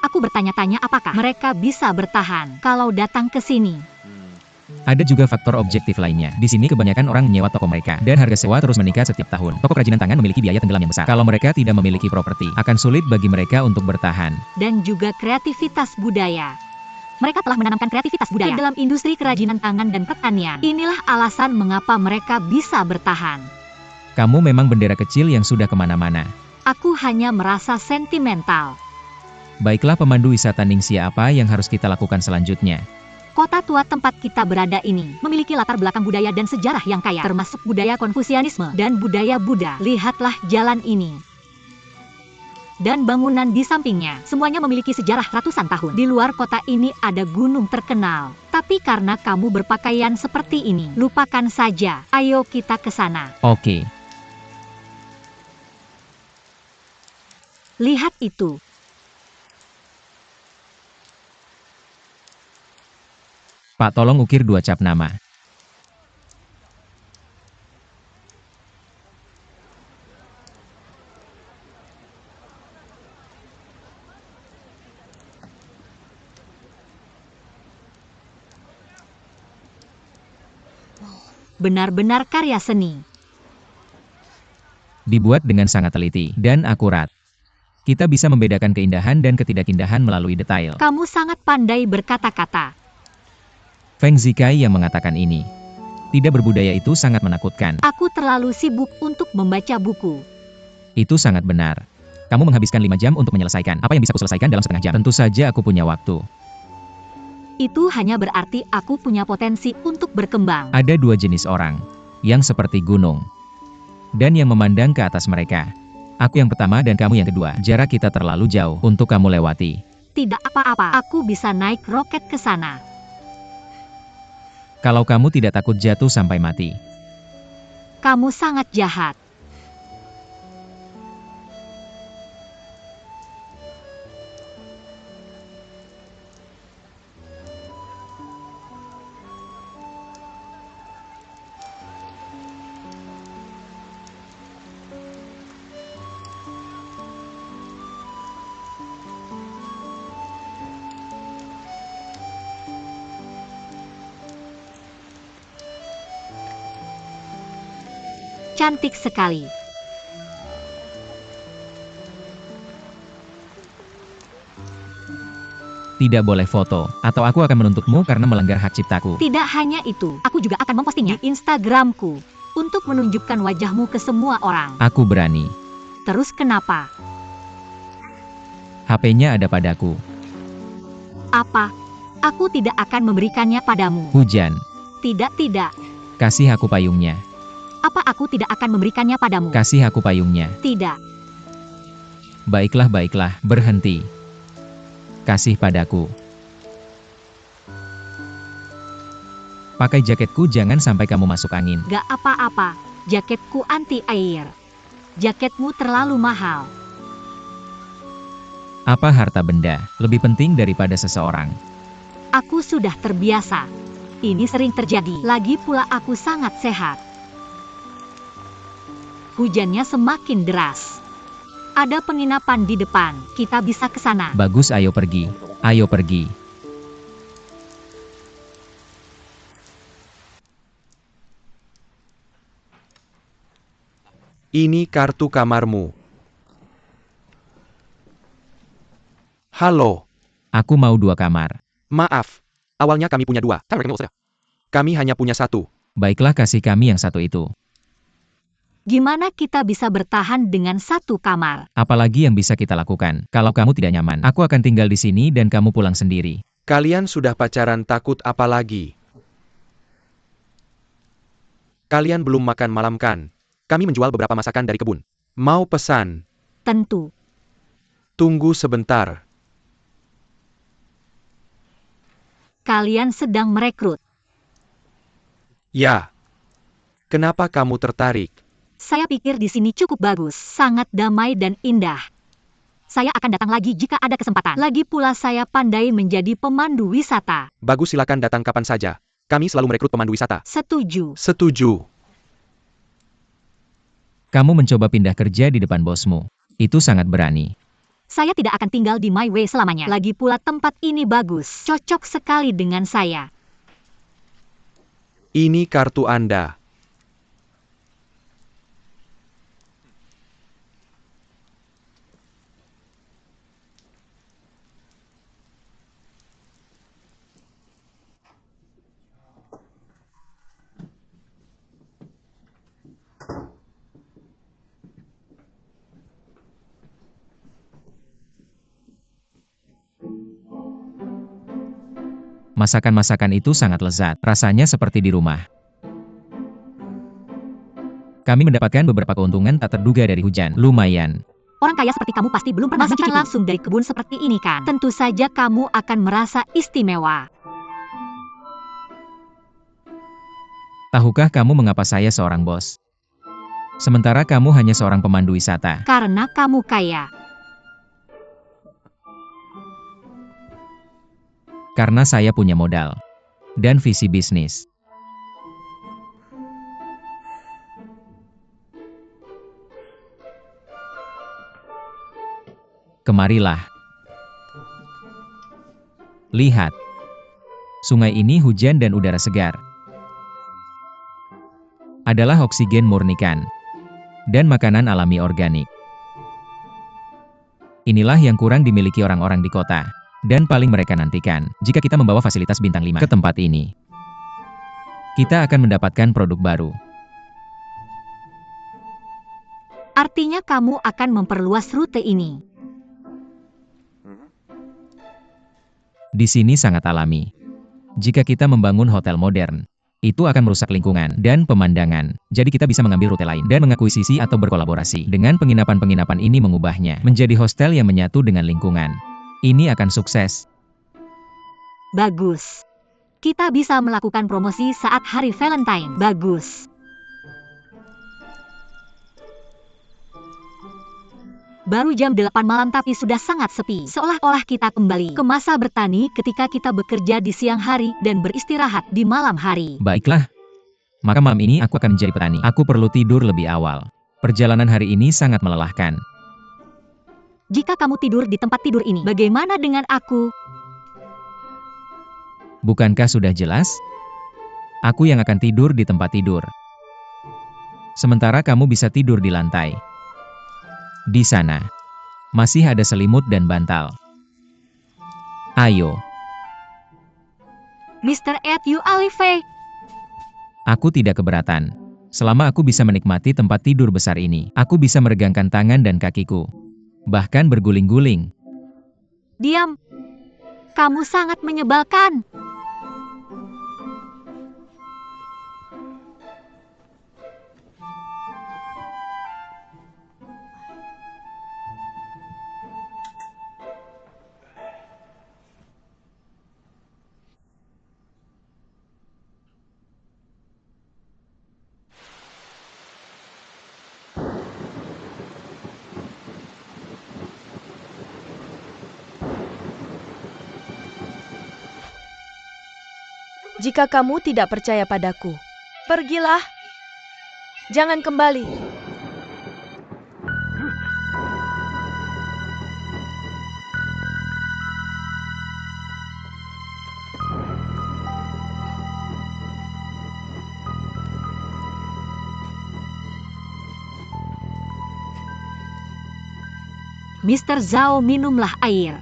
Speaker 1: Aku bertanya-tanya apakah mereka bisa bertahan kalau datang ke sini.
Speaker 2: Ada juga faktor objektif lainnya. Di sini kebanyakan orang menyewa toko mereka, dan harga sewa terus meningkat setiap tahun. Toko kerajinan tangan memiliki biaya tenggelam yang besar. Kalau mereka tidak memiliki properti, akan sulit bagi mereka untuk bertahan.
Speaker 1: Dan juga kreativitas budaya. Mereka telah menanamkan kreativitas budaya ke dalam industri kerajinan tangan dan pertanian. Inilah alasan mengapa mereka bisa bertahan.
Speaker 2: Kamu memang bendera kecil yang sudah kemana-mana.
Speaker 1: Aku hanya merasa sentimental.
Speaker 2: Baiklah pemandu wisata Ningxia, apa yang harus kita lakukan selanjutnya?
Speaker 1: Kota tua tempat kita berada ini memiliki latar belakang budaya dan sejarah yang kaya, termasuk budaya Konfusianisme dan budaya Buddha. Lihatlah jalan ini. Dan bangunan di sampingnya, semuanya memiliki sejarah ratusan tahun. Di luar kota ini ada gunung terkenal. Tapi karena kamu berpakaian seperti ini, lupakan saja. Ayo kita ke sana.
Speaker 2: Oke.
Speaker 1: Lihat itu.
Speaker 2: Pak, tolong ukir 2 cap nama.
Speaker 1: Benar-benar karya seni.
Speaker 2: Dibuat dengan sangat teliti dan akurat. Kita bisa membedakan keindahan dan ketidakindahan melalui detail.
Speaker 1: Kamu sangat pandai berkata-kata.
Speaker 2: Feng Zikai yang mengatakan ini. Tidak berbudaya itu sangat menakutkan.
Speaker 1: Aku terlalu sibuk untuk membaca buku.
Speaker 2: Itu sangat benar. Kamu menghabiskan 5 jam untuk menyelesaikan apa yang bisa kuselesaikan dalam setengah jam. Tentu saja aku punya waktu.
Speaker 1: Itu hanya berarti aku punya potensi untuk berkembang.
Speaker 2: Ada 2 jenis orang. Yang seperti gunung. Dan yang memandang ke atas mereka. Aku yang pertama dan kamu yang kedua. Jarak kita terlalu jauh untuk kamu lewati.
Speaker 1: Tidak apa-apa, aku bisa naik roket ke sana.
Speaker 2: Kalau kamu tidak takut jatuh sampai mati.
Speaker 1: Kamu sangat jahat. Cantik sekali.
Speaker 2: Tidak boleh foto, atau aku akan menuntutmu karena melanggar hak ciptaku.
Speaker 1: Tidak hanya itu, aku juga akan mempostingnya di Instagramku untuk menunjukkan wajahmu ke semua orang.
Speaker 2: Aku berani.
Speaker 1: Terus kenapa?
Speaker 2: HP-nya ada padaku.
Speaker 1: Apa? Aku tidak akan memberikannya padamu.
Speaker 2: Hujan.
Speaker 1: Tidak.
Speaker 2: Kasih aku payungnya.
Speaker 1: Apa aku tidak akan memberikannya padamu?
Speaker 2: Kasih aku payungnya.
Speaker 1: Tidak.
Speaker 2: Baiklah, berhenti. Kasih padaku. Pakai jaketku, jangan sampai kamu masuk angin.
Speaker 1: Gak apa-apa, jaketku anti air. Jaketmu terlalu mahal.
Speaker 2: Apa harta benda lebih penting daripada seseorang?
Speaker 1: Aku sudah terbiasa. Ini sering terjadi. Lagi pula aku sangat sehat. Hujannya semakin deras. Ada penginapan di depan. Kita bisa ke sana.
Speaker 2: Bagus, ayo pergi. Ayo pergi.
Speaker 4: Ini kartu kamarmu. Halo,
Speaker 2: Aku mau 2 kamar.
Speaker 4: maaf. Awalnya kami punya 2. Kami hanya punya 1.
Speaker 2: Baiklah, kasih kami yang satu itu.
Speaker 1: Gimana kita bisa bertahan dengan 1 kamar?
Speaker 2: Apalagi yang bisa kita lakukan? Kalau kamu tidak nyaman, aku akan tinggal di sini dan kamu pulang sendiri.
Speaker 4: Kalian sudah pacaran, takut apa lagi? Kalian belum makan malam kan? Kami menjual beberapa masakan dari kebun. Mau pesan?
Speaker 1: Tentu.
Speaker 4: Tunggu sebentar.
Speaker 1: Kalian sedang merekrut.
Speaker 4: Ya. Kenapa kamu tertarik?
Speaker 1: Saya pikir di sini cukup bagus, sangat damai dan indah. Saya akan datang lagi jika ada kesempatan. Lagi pula saya pandai menjadi pemandu wisata.
Speaker 4: Bagus, silakan datang kapan saja. Kami selalu merekrut pemandu wisata.
Speaker 1: Setuju.
Speaker 4: Setuju.
Speaker 2: Kamu mencoba pindah kerja di depan bosmu. Itu sangat berani.
Speaker 1: Saya tidak akan tinggal di My Way selamanya. Lagi pula tempat ini bagus. Cocok sekali dengan saya.
Speaker 4: Ini kartu Anda.
Speaker 2: Masakan-masakan itu sangat lezat, rasanya seperti di rumah. Kami mendapatkan beberapa keuntungan tak terduga dari hujan. Lumayan.
Speaker 1: Orang kaya seperti kamu pasti belum pernah makan langsung dari kebun seperti ini kan? Tentu saja kamu akan merasa istimewa.
Speaker 2: Tahukah kamu mengapa saya seorang bos? Sementara kamu hanya seorang pemandu wisata.
Speaker 1: Karena kamu kaya.
Speaker 2: Karena saya punya modal. Dan visi bisnis. Kemarilah. Lihat. Sungai ini hujan dan udara segar. Adalah oksigen murnikan. Dan makanan alami organik. Inilah yang kurang dimiliki orang-orang di kota. Dan paling mereka nantikan, jika kita membawa fasilitas bintang 5 ke tempat ini. Kita akan mendapatkan produk baru.
Speaker 1: Artinya kamu akan memperluas rute ini.
Speaker 2: Di sini sangat alami. Jika kita membangun hotel modern, itu akan merusak lingkungan dan pemandangan. Jadi kita bisa mengambil rute lain dan mengakuisisi atau berkolaborasi dengan penginapan-penginapan ini, mengubahnya menjadi hostel yang menyatu dengan lingkungan. Ini akan sukses.
Speaker 1: Bagus. Kita bisa melakukan promosi saat hari Valentine. Bagus. Baru jam 8 malam tapi sudah sangat sepi. Seolah-olah kita kembali ke masa bertani ketika kita bekerja di siang hari dan beristirahat di malam hari.
Speaker 2: Baiklah. Maka malam ini aku akan menjadi petani. Aku perlu tidur lebih awal. Perjalanan hari ini sangat melelahkan.
Speaker 1: Jika kamu tidur di tempat tidur ini, bagaimana dengan aku?
Speaker 2: Bukankah sudah jelas? Aku yang akan tidur di tempat tidur. Sementara kamu bisa tidur di lantai. Di sana, masih ada selimut dan bantal. Ayo.
Speaker 1: Mr. Yu Alive.
Speaker 2: Aku tidak keberatan. Selama aku bisa menikmati tempat tidur besar ini, aku bisa meregangkan tangan dan kakiku. Bahkan berguling-guling.
Speaker 1: Diam. Kamu sangat menyebalkan.
Speaker 3: Jika kamu tidak percaya padaku, pergilah. Jangan kembali.
Speaker 1: Mr. Zhao, minumlah air.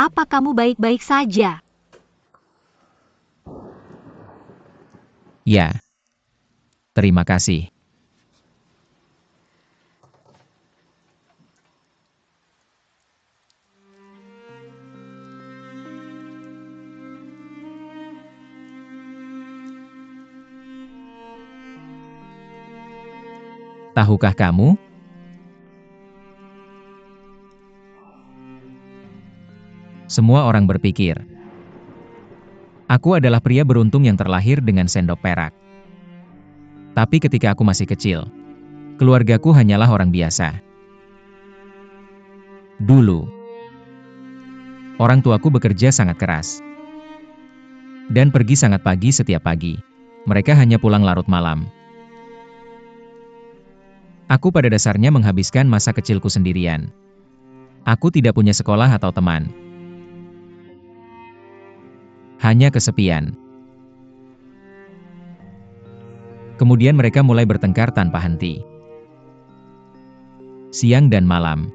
Speaker 1: Apa kamu baik-baik saja?
Speaker 2: Ya. Terima kasih. Tahukah kamu? Semua orang berpikir, aku adalah pria beruntung yang terlahir dengan sendok perak. Tapi ketika aku masih kecil, keluargaku hanyalah orang biasa. Dulu, orang tuaku bekerja sangat keras dan pergi sangat pagi setiap pagi. Mereka hanya pulang larut malam. Aku pada dasarnya menghabiskan masa kecilku sendirian. Aku tidak punya sekolah atau teman. Hanya kesepian. Kemudian mereka mulai bertengkar tanpa henti. Siang dan malam.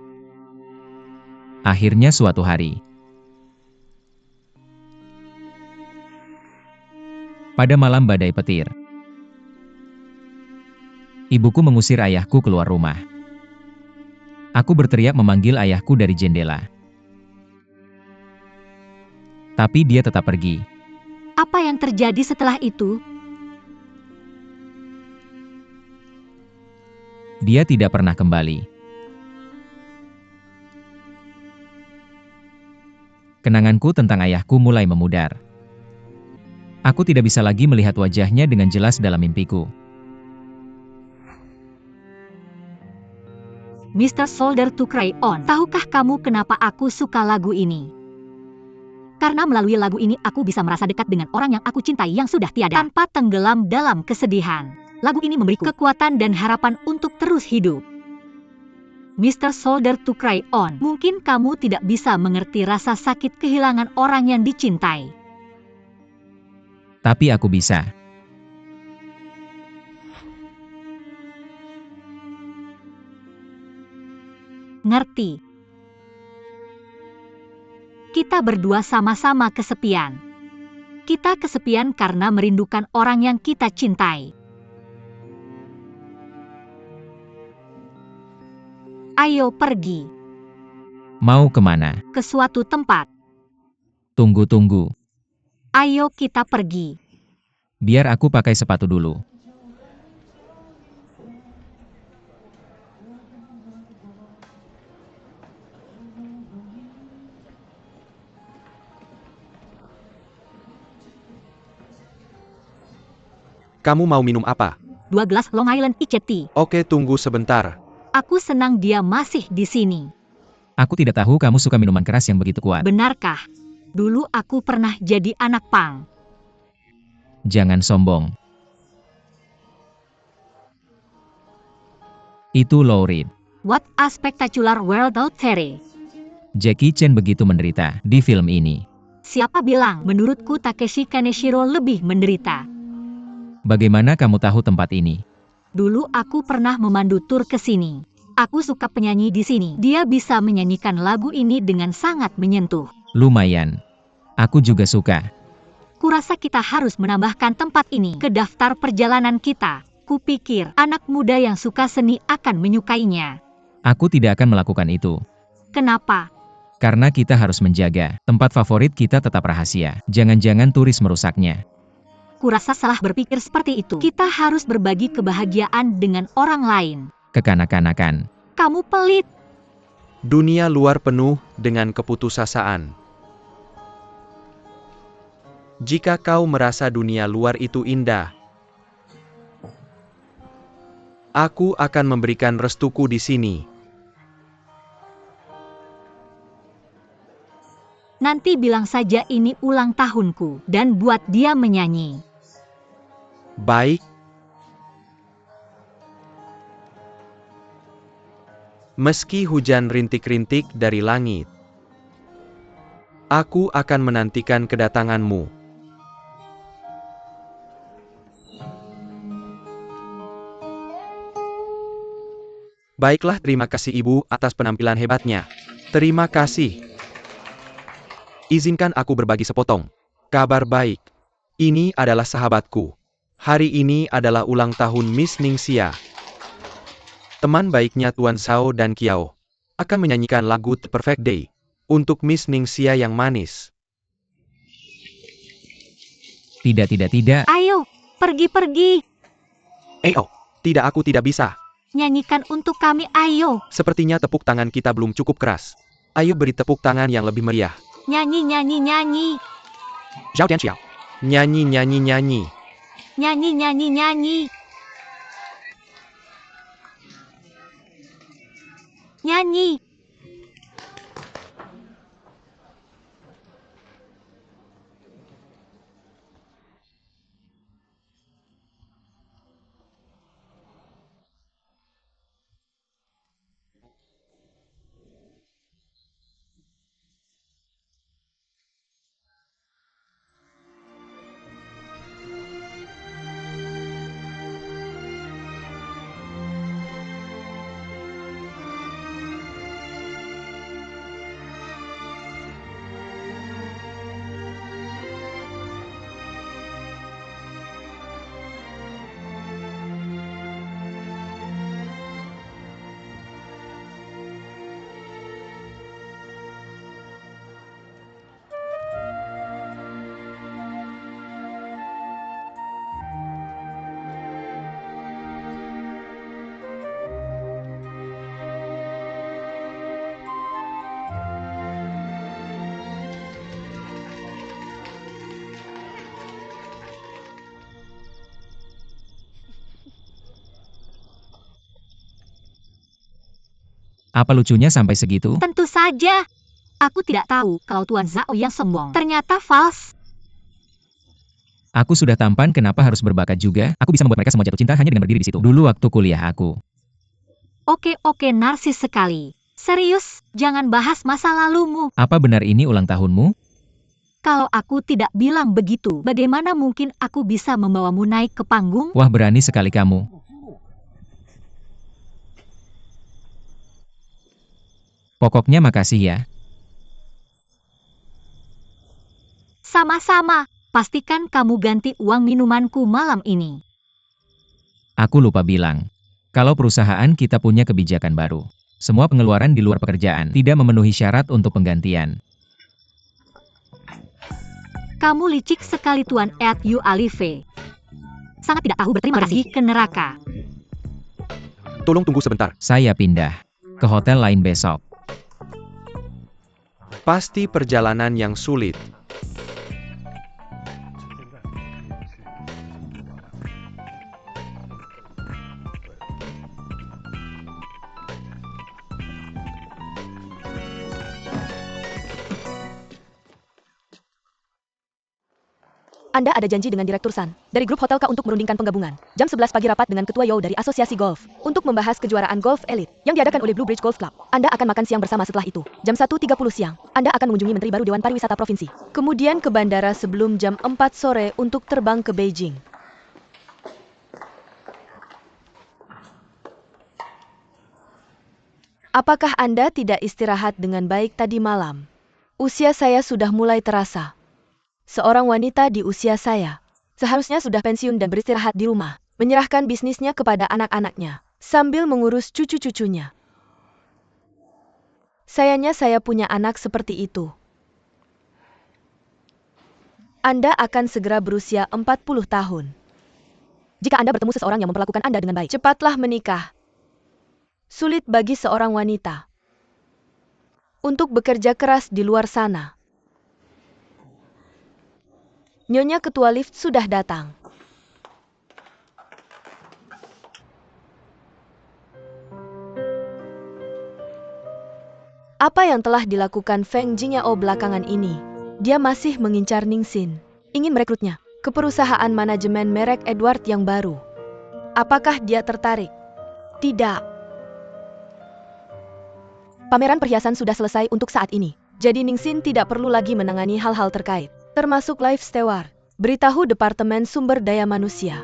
Speaker 2: Akhirnya suatu hari, pada malam badai petir, ibuku mengusir ayahku keluar rumah. Aku berteriak memanggil ayahku dari jendela. Tapi dia tetap pergi.
Speaker 1: Apa yang terjadi setelah itu?
Speaker 2: Dia tidak pernah kembali. Kenanganku tentang ayahku mulai memudar. Aku tidak bisa lagi melihat wajahnya dengan jelas dalam mimpiku.
Speaker 1: Mr. Soldier to Cry On, tahukah kamu kenapa aku suka lagu ini? Karena melalui lagu ini aku bisa merasa dekat dengan orang yang aku cintai yang sudah tiada, tanpa tenggelam dalam kesedihan. Lagu ini memberiku kekuatan dan harapan untuk terus hidup. Mr. Soldier to Cry On, mungkin kamu tidak bisa mengerti rasa sakit kehilangan orang yang dicintai.
Speaker 2: Tapi aku bisa.
Speaker 1: Ngerti. Kita berdua sama-sama kesepian. Kita kesepian karena merindukan orang yang kita cintai. Ayo pergi.
Speaker 2: Mau kemana?
Speaker 1: Ke suatu tempat.
Speaker 2: Tunggu-tunggu.
Speaker 1: Ayo kita pergi.
Speaker 2: Biar aku pakai sepatu dulu.
Speaker 4: Kamu mau minum apa?
Speaker 1: 2 gelas Long Island Iced Tea.
Speaker 4: Oke, tunggu sebentar.
Speaker 1: Aku senang dia masih di sini.
Speaker 2: Aku tidak tahu kamu suka minuman keras yang begitu kuat.
Speaker 1: Benarkah? Dulu aku pernah jadi anak pang.
Speaker 2: Jangan sombong. Itu Lou Reed.
Speaker 1: What a spectacular world out there.
Speaker 2: Jackie Chan begitu menderita di film ini.
Speaker 1: Siapa bilang? Menurutku Takeshi Kaneshiro lebih menderita.
Speaker 2: Bagaimana kamu tahu tempat ini?
Speaker 1: Dulu aku pernah memandu tur ke sini. Aku suka penyanyi di sini. Dia bisa menyanyikan lagu ini dengan sangat menyentuh.
Speaker 2: Lumayan. Aku juga suka.
Speaker 1: Kurasa kita harus menambahkan tempat ini ke daftar perjalanan kita. Kupikir anak muda yang suka seni akan menyukainya.
Speaker 2: Aku tidak akan melakukan itu.
Speaker 1: Kenapa?
Speaker 2: Karena kita harus menjaga tempat favorit kita tetap rahasia. Jangan-jangan turis merusaknya.
Speaker 1: Kurasa salah berpikir seperti itu. Kita harus berbagi kebahagiaan dengan orang lain.
Speaker 2: Kekanak-kanakan.
Speaker 1: Kamu pelit.
Speaker 4: Dunia luar penuh dengan keputusasaan. Jika kau merasa dunia luar itu indah, aku akan memberikan restuku di sini.
Speaker 1: Nanti bilang saja ini ulang tahunku dan buat dia menyanyi.
Speaker 4: Baik. Meski hujan rintik-rintik dari langit, Aku akan menantikan kedatanganmu. Baiklah, terima kasih Ibu atas penampilan hebatnya. Terima kasih. Izinkan aku berbagi sepotong kabar baik. Ini adalah sahabatku. Hari ini adalah ulang tahun Miss Ningxia. Teman baiknya Tuan Zhao dan Kiao akan menyanyikan lagu The Perfect Day untuk Miss Ningxia yang manis.
Speaker 2: Tidak.
Speaker 1: Ayo, pergi-pergi.
Speaker 4: Oh, tidak, aku tidak bisa.
Speaker 1: Nyanyikan untuk kami, ayo.
Speaker 4: Sepertinya tepuk tangan kita belum cukup keras. Ayo beri tepuk tangan yang lebih meriah.
Speaker 1: Nyanyi.
Speaker 4: Zhao Tianxiao. Nyanyi.
Speaker 1: Nyanyi. Nyanyi.
Speaker 2: Apa lucunya sampai segitu?
Speaker 1: Tentu saja. Aku tidak tahu kalau Tuan Zhao yang sombong ternyata false.
Speaker 2: Aku sudah tampan, kenapa harus berbakat juga? Aku bisa membuat mereka semua jatuh cinta hanya dengan berdiri di situ. Dulu waktu kuliah aku.
Speaker 1: Oke, narsis sekali. Serius, jangan bahas masa lalumu.
Speaker 2: Apa benar ini ulang tahunmu?
Speaker 1: Kalau aku tidak bilang begitu, bagaimana mungkin aku bisa membawamu naik ke panggung?
Speaker 2: Wah, berani sekali kamu. Pokoknya makasih ya.
Speaker 1: Sama-sama. Pastikan kamu ganti uang minumanku malam ini.
Speaker 2: Aku lupa bilang. Kalau perusahaan kita punya kebijakan baru. Semua pengeluaran di luar pekerjaan tidak memenuhi syarat untuk penggantian.
Speaker 1: Kamu licik sekali Tuan Yu Alive. Sangat tidak tahu berterima kasih ke neraka.
Speaker 4: Tolong tunggu sebentar.
Speaker 2: Saya pindah ke hotel lain besok.
Speaker 4: Pasti perjalanan yang sulit.
Speaker 3: Anda ada janji dengan Direktur San dari grup Hotel K untuk merundingkan penggabungan. Jam 11 pagi rapat dengan Ketua Yao dari Asosiasi Golf untuk membahas kejuaraan golf elit yang diadakan oleh Blue Bridge Golf Club. Anda akan makan siang bersama setelah itu. Jam 1.30 siang, Anda akan mengunjungi Menteri Baru Dewan Pariwisata Provinsi. Kemudian ke bandara sebelum jam 4 sore untuk terbang ke Beijing. Apakah Anda tidak istirahat dengan baik tadi malam? Usia saya sudah mulai terasa. Seorang wanita di usia saya seharusnya sudah pensiun dan beristirahat di rumah, menyerahkan bisnisnya kepada anak-anaknya, sambil mengurus cucu-cucunya. Sayangnya saya punya anak seperti itu. Anda akan segera berusia 40 tahun. Jika Anda bertemu seseorang yang memperlakukan Anda dengan baik, cepatlah menikah. Sulit bagi seorang wanita untuk bekerja keras di luar sana. Nyonya Ketua Lift sudah datang. Apa yang telah dilakukan Feng Jingyao belakangan ini? Dia masih mengincar Ningxin, ingin merekrutnya ke perusahaan manajemen merek Edward yang baru. Apakah dia tertarik? Tidak. Pameran perhiasan sudah selesai untuk saat ini. Jadi Ningsin tidak perlu lagi menangani hal-hal terkait, termasuk live steward. Beritahu Departemen Sumber Daya Manusia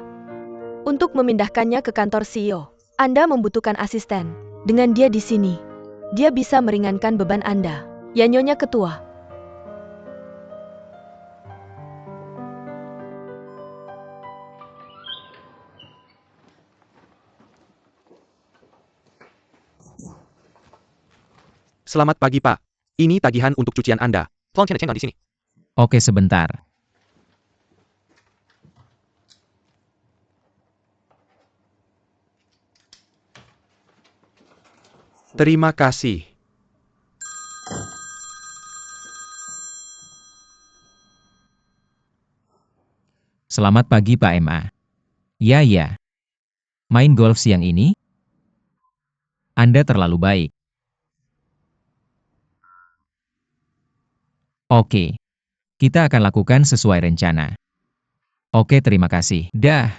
Speaker 3: untuk memindahkannya ke kantor CEO. Anda membutuhkan asisten. Dengan dia di sini, dia bisa meringankan beban Anda. Ya, Nyonya Ketua.
Speaker 4: Selamat pagi, Pak. Ini tagihan untuk cucian Anda. Tolong cek di sini.
Speaker 2: Oke, sebentar.
Speaker 4: Terima kasih.
Speaker 2: Selamat pagi Pak MA. Ya. Main golf siang ini? Anda terlalu baik. Oke. Kita akan lakukan sesuai rencana. Oke, terima kasih. Dah.